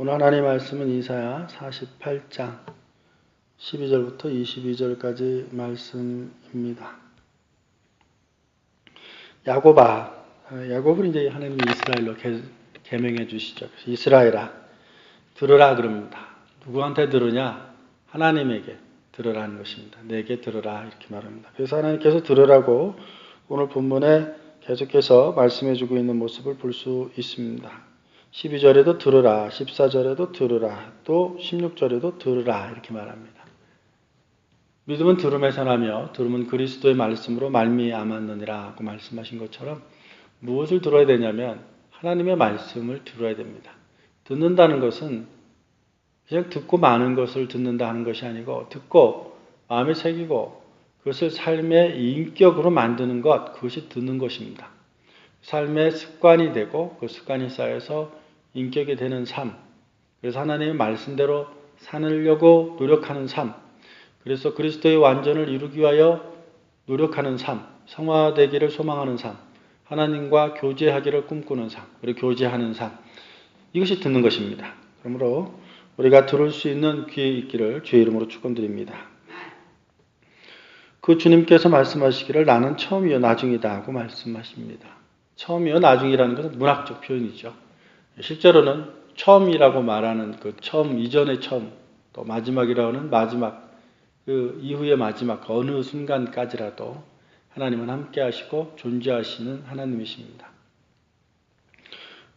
오늘 하나님 말씀은 이사야 48장 12절부터 22절까지 말씀입니다. 야곱은 이제 하나님이 이스라엘로 계명해 주시죠. 이스라엘아, 들으라 그럽니다. 누구한테 들으냐? 하나님에게 들으라는 것입니다. 내게 들으라 이렇게 말합니다. 그래서 하나님께서 들으라고 오늘 본문에 계속해서 말씀해 주고 있는 모습을 볼 수 있습니다. 12절에도 들으라, 14절에도 들으라, 또 16절에도 들으라 이렇게 말합니다. 믿음은 들음에서 나며 들음은 그리스도의 말씀으로 말미암았느니라 하고 말씀하신 것처럼 무엇을 들어야 되냐면 하나님의 말씀을 들어야 됩니다. 듣는다는 것은 그냥 듣고 많은 것을 듣는다 하는 것이 아니고 듣고 마음에 새기고 그것을 삶의 인격으로 만드는 것, 그것이 듣는 것입니다. 삶의 습관이 되고 그 습관이 쌓여서 인격이 되는 삶, 그래서 하나님의 말씀대로 살려고 노력하는 삶, 그래서 그리스도의 완전을 이루기 위하여 노력하는 삶, 성화되기를 소망하는 삶, 하나님과 교제하기를 꿈꾸는 삶, 그리고 교제하는 삶, 이것이 듣는 것입니다. 그러므로 우리가 들을 수 있는 귀에 있기를 주의 이름으로 축원드립니다. 그 주님께서 말씀하시기를 나는 처음이요 나중이다 하고 말씀하십니다. 처음이요 나중이라는 것은 문학적 표현이죠. 실제로는 처음이라고 말하는 그 처음 이전의 처음, 또 마지막이라고 하는 마지막, 그 이후의 마지막 어느 순간까지라도 하나님은 함께 하시고 존재하시는 하나님이십니다.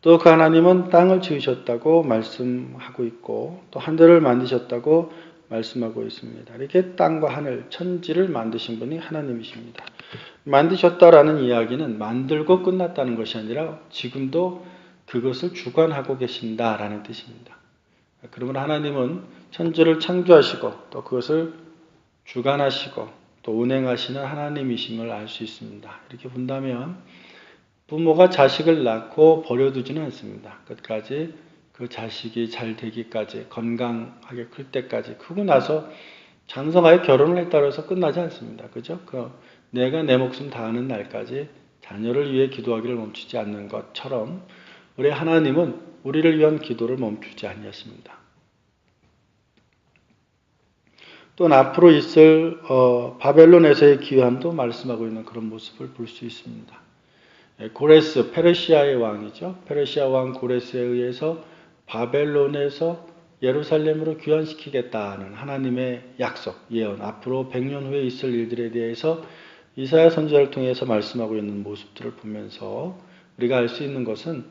또 그 하나님은 땅을 지으셨다고 말씀하고 있고 또 하늘을 만드셨다고 말씀하고 있습니다. 이렇게 땅과 하늘, 천지를 만드신 분이 하나님이십니다. 만드셨다라는 이야기는 만들고 끝났다는 것이 아니라 지금도 그것을 주관하고 계신다라는 뜻입니다. 그러면 하나님은 천지를 창조하시고 또 그것을 주관하시고 또 운행하시는 하나님이심을 알 수 있습니다. 이렇게 본다면 부모가 자식을 낳고 버려두지는 않습니다. 끝까지 그 자식이 잘 되기까지 건강하게 클 때까지 크고 나서 장성하여 결혼을 했다고 해서 끝나지 않습니다. 그죠? 내가 내 목숨 다하는 날까지 자녀를 위해 기도하기를 멈추지 않는 것처럼 우리 하나님은 우리를 위한 기도를 멈추지 아니하십니다. 또는 앞으로 있을 바벨론에서의 기회함도 말씀하고 있는 그런 모습을 볼 수 있습니다. 고레스, 페르시아의 왕이죠. 페르시아 왕 고레스에 의해서 바벨론에서 예루살렘으로 귀환시키겠다는 하나님의 약속, 예언, 앞으로 100년 후에 있을 일들에 대해서 이사야 선지자를 통해서 말씀하고 있는 모습들을 보면서 우리가 알 수 있는 것은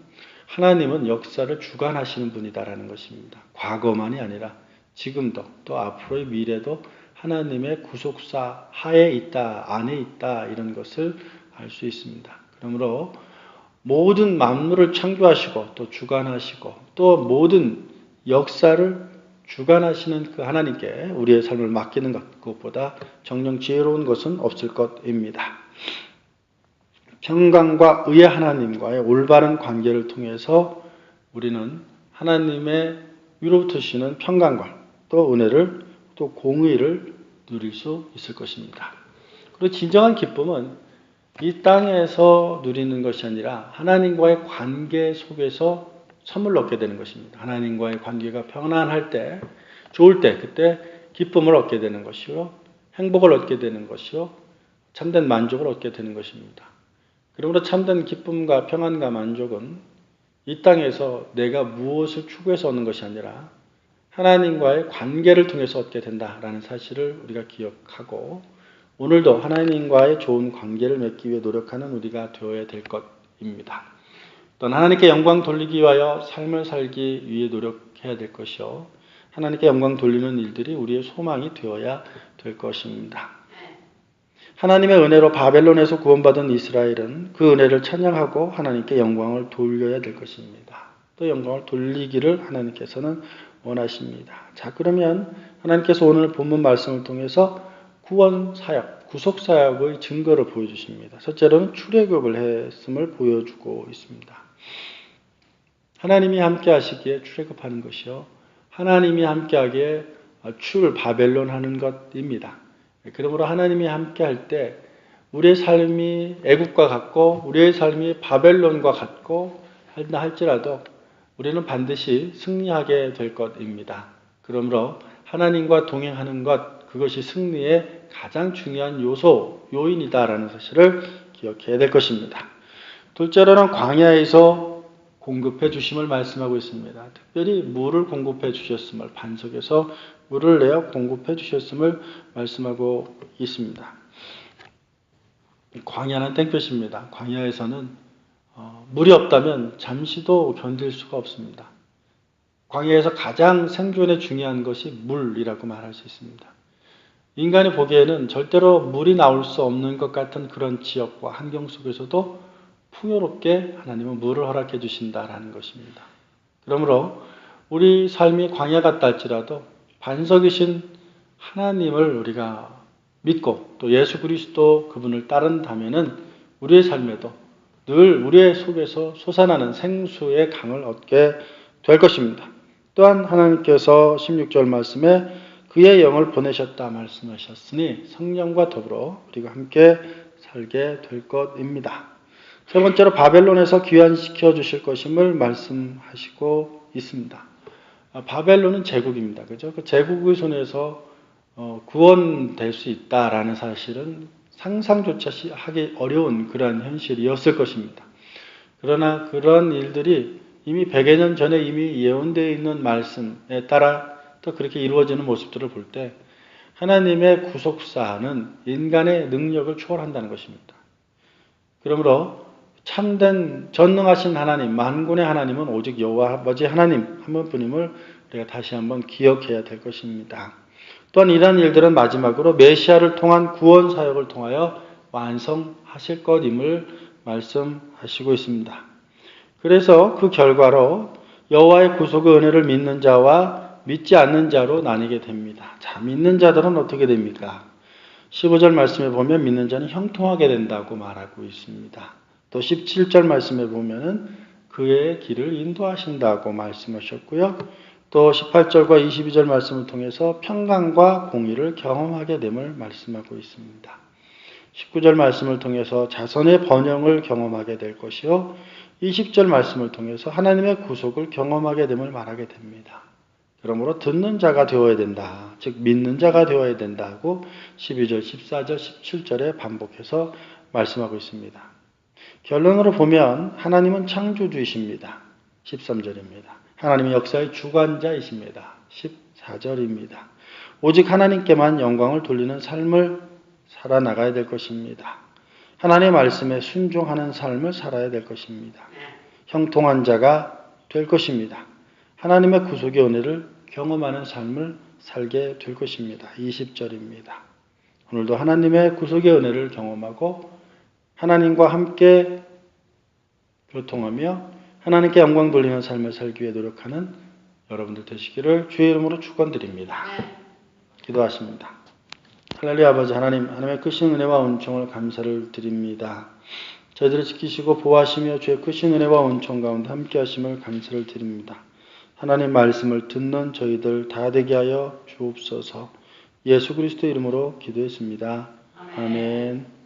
하나님은 역사를 주관하시는 분이다라는 것입니다. 과거만이 아니라 지금도 또 앞으로의 미래도 하나님의 구속사 하에 있다, 안에 있다 이런 것을 알 수 있습니다. 그러므로 모든 만물을 창조하시고 또 주관하시고 또 모든 역사를 주관하시는 그 하나님께 우리의 삶을 맡기는 것, 그것보다 정녕 지혜로운 것은 없을 것입니다. 평강과 의의 하나님과의 올바른 관계를 통해서 우리는 하나님의 위로부터 주시는 평강과 또 은혜를 또 공의를 누릴 수 있을 것입니다. 그리고 진정한 기쁨은 이 땅에서 누리는 것이 아니라 하나님과의 관계 속에서 선물을 얻게 되는 것입니다. 하나님과의 관계가 평안할 때, 좋을 때 그때 기쁨을 얻게 되는 것이요, 행복을 얻게 되는 것이요, 참된 만족을 얻게 되는 것입니다. 그러므로 참된 기쁨과 평안과 만족은 이 땅에서 내가 무엇을 추구해서 얻는 것이 아니라 하나님과의 관계를 통해서 얻게 된다라는 사실을 우리가 기억하고 오늘도 하나님과의 좋은 관계를 맺기 위해 노력하는 우리가 되어야 될 것입니다. 또한 하나님께 영광 돌리기 위하여 삶을 살기 위해 노력해야 될 것이요, 하나님께 영광 돌리는 일들이 우리의 소망이 되어야 될 것입니다. 하나님의 은혜로 바벨론에서 구원받은 이스라엘은 그 은혜를 찬양하고 하나님께 영광을 돌려야 될 것입니다. 또 영광을 돌리기를 하나님께서는 원하십니다. 자, 그러면 하나님께서 오늘 본문 말씀을 통해서 구원 사역, 구속 사역의 증거를 보여주십니다. 첫째로는 출애굽을 했음을 보여주고 있습니다. 하나님이 함께 하시기에 출애굽하는 것이요, 하나님이 함께 하기에 바벨론 하는 것입니다. 그러므로 하나님이 함께 할 때 우리의 삶이 애국과 같고 우리의 삶이 바벨론과 같고 한다 할지라도 우리는 반드시 승리하게 될 것입니다. 그러므로 하나님과 동행하는 것, 그것이 승리의 가장 중요한 요인이다라는 사실을 기억해야 될 것입니다. 둘째로는 광야에서 공급해 주심을 말씀하고 있습니다. 특별히 물을 공급해 주셨음을, 반석에서 물을 내어 공급해 주셨음을 말씀하고 있습니다. 광야는 땡볕입니다. 광야에서는 물이 없다면 잠시도 견딜 수가 없습니다. 광야에서 가장 생존에 중요한 것이 물이라고 말할 수 있습니다. 인간이 보기에는 절대로 물이 나올 수 없는 것 같은 그런 지역과 환경 속에서도 풍요롭게 하나님은 물을 허락해 주신다라는 것입니다. 그러므로 우리 삶이 광야 같다 할지라도 반석이신 하나님을 우리가 믿고 또 예수 그리스도 그분을 따른다면은 우리의 삶에도 늘 우리의 속에서 솟아나는 생수의 강을 얻게 될 것입니다. 또한 하나님께서 16절 말씀에 그의 영을 보내셨다 말씀하셨으니 성령과 더불어 우리가 함께 살게 될 것입니다. 세 번째로 바벨론에서 귀환시켜 주실 것임을 말씀하시고 있습니다. 바벨론은 제국입니다. 그죠? 그 제국의 손에서 구원될 수 있다라는 사실은 상상조차 하기 어려운 그러한 현실이었을 것입니다. 그러나 그런 일들이 이미 100여 년 전에 이미 예언되어 있는 말씀에 따라 또 그렇게 이루어지는 모습들을 볼 때 하나님의 구속사는 인간의 능력을 초월한다는 것입니다. 그러므로 참된 전능하신 하나님, 만군의 하나님은 오직 여호와 아버지 하나님 한 분뿐임을 우리가 다시 한번 기억해야 될 것입니다. 또한 이러한 일들은 마지막으로 메시아를 통한 구원 사역을 통하여 완성하실 것임을 말씀하시고 있습니다. 그래서 그 결과로 여호와의 구속의 은혜를 믿는 자와 믿지 않는 자로 나뉘게 됩니다. 자, 믿는 자들은 어떻게 됩니까? 15절 말씀에 보면 믿는 자는 형통하게 된다고 말하고 있습니다. 또 17절 말씀에 보면은 그의 길을 인도하신다고 말씀하셨고요. 또 18절과 22절 말씀을 통해서 평강과 공의를 경험하게 됨을 말씀하고 있습니다. 19절 말씀을 통해서 자선의 번영을 경험하게 될 것이요. 20절 말씀을 통해서 하나님의 구속을 경험하게 됨을 말하게 됩니다. 그러므로 듣는 자가 되어야 된다. 즉 믿는 자가 되어야 된다고 12절, 14절, 17절에 반복해서 말씀하고 있습니다. 결론으로 보면 하나님은 창조주이십니다. 13절입니다. 하나님은 역사의 주관자이십니다. 14절입니다. 오직 하나님께만 영광을 돌리는 삶을 살아나가야 될 것입니다. 하나님의 말씀에 순종하는 삶을 살아야 될 것입니다. 형통한 자가 될 것입니다. 하나님의 구속의 은혜를 경험하는 삶을 살게 될 것입니다. 20절입니다. 오늘도 하나님의 구속의 은혜를 경험하고 하나님과 함께 교통하며 하나님께 영광 돌리는 삶을 살기 위해 노력하는 여러분들 되시기를 주의 이름으로 축원드립니다. 기도하십니다. 할렐루야. 아버지 하나님, 하나님의 크신 은혜와 은총을 감사를 드립니다. 저희들을 지키시고 보호하시며 주의 크신 은혜와 은총 가운데 함께 하심을 감사를 드립니다. 하나님 말씀을 듣는 저희들 다 되게 하여 주옵소서. 예수 그리스도 이름으로 기도했습니다. 아멘.